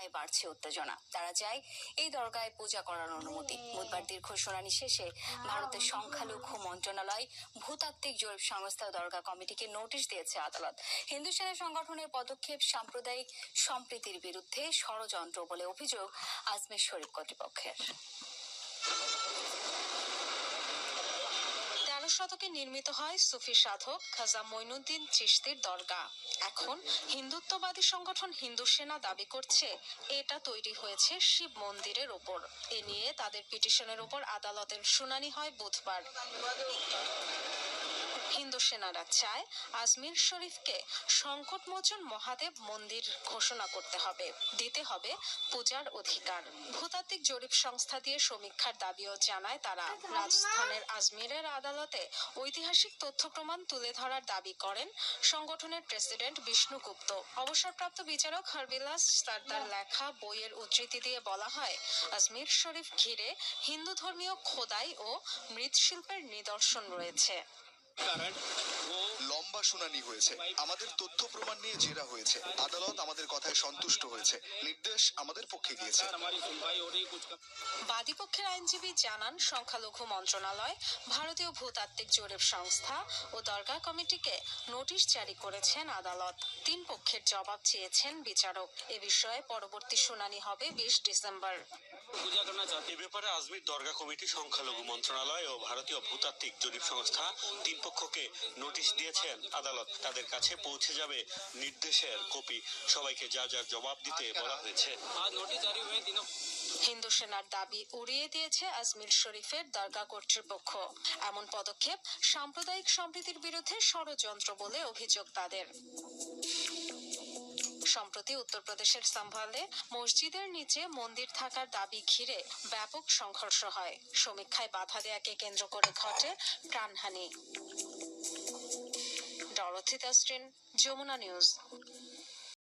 দরগায় বাড়ছে উত্তেজনা। তারা চায় এই দরগায় পূজা করার অনুমতি। বুধবার দীর্ঘ শুনানি শেষে ভারতের সংখ্যালঘু মন্ত্রণালয়, ভূতাত্ত্বিক জরিপ সংস্থা ও দরগা কমিটিকে নোটিশ দিয়েছে আদালত। হিন্দু সেনা সংগঠনের পদক্ষেপ সাম্প্রদায়িক সম্প্রীতির বিরুদ্ধে ষড়যন্ত্র বলে অভিযোগ আজমির শরীফ কর্তৃপক্ষের। 13 শতকে নির্মিত হয় সুফি সাধক খাজা মঈনুদ্দিন চিশতির দরগা। এখন হিন্দুত্ববাদী সংগঠন হিন্দু সেনা দাবি করছে এটা তৈরি হয়েছে শিব মন্দিরের ওপর। এ নিয়ে তাদের পিটিশনের ওপর আদালতের শুনানি হয় বুধবার। হিন্দু সেনারা চায় আজমির শরীফকে সংকটমোচন মহাদেব মন্দির ঘোষণা করতে হবে, দিতে হবে পূজার অধিকার। ভূতাত্ত্বিক জরিপ সংস্থা দিয়ে সমীক্ষার দাবিও জানায় তারা। রাজস্থানের আজমিরের আদালতে ঐতিহাসিক তথ্য প্রমাণ তুলে ধরার দাবি করেন সংগঠনের প্রেসিডেন্ট বিষ্ণু গুপ্ত। অবসরপ্রাপ্ত বিচারক হরবিলাস সর্দার লেখা বইয়ের উদ্ধৃতি দিয়ে বলা হয়, আজমির শরীফ ঘিরে হিন্দু ধর্মীয় খোদাই ও মৃৎশিল্পের নিদর্শন রয়েছে। লম্বা শুনানি হয়েছে, আমাদের তথ্য প্রমাণ নিয়ে জেরা হয়েছে। আদালত আমাদের কথায় সন্তুষ্ট হয়েছে, নির্দেশ আমাদের পক্ষে গিয়েছে। বাদীপক্ষের আইনজীবী জানান, সংখ্যালঘু মন্ত্রণালয়, ভারতীয় ভূতাত্ত্বিক জরিপ সংস্থা ও দরগা কমিটিকে নোটিশ জারি করেছেন আদালত। 3 পক্ষের জবাব চেয়েছেন বিচারক। এ বিষয়ে পরবর্তী শুনানি হবে 20 ডিসেম্বর। এ ব্যাপারে আজমির দরগা কমিটি, সংখ্যালঘু মন্ত্রণালয় ও ভারতীয় ভূতাত্ত্বিক জরিপ সংস্থা 3 পক্ষকে নোটিশ দিয়েছেন আদালত। তাদের কাছে পৌঁছে যাবে নির্দেশের কপি। সবাইকে যার যার জবাব দিতে বলা হয়েছে। হিন্দু সেনার দাবি উড়িয়ে দিয়েছে আজমির শরীফের দরগা কর্তৃপক্ষ। এমন পদক্ষেপ সাম্প্রদায়িক সম্প্রীতির বিরুদ্ধে ষড়যন্ত্র বলে অভিযোগ তাদের। সম্প্রতি উত্তরপ্রদেশের সম্ভালে মসজিদের নিচে মন্দির থাকার দাবি ঘিরে ব্যাপক সংঘর্ষ হয়। সমীক্ষায় বাধা দেয়াকে কেন্দ্র করে ঘটে প্রাণহানি। Dorothy Tasrin, Jamuna news.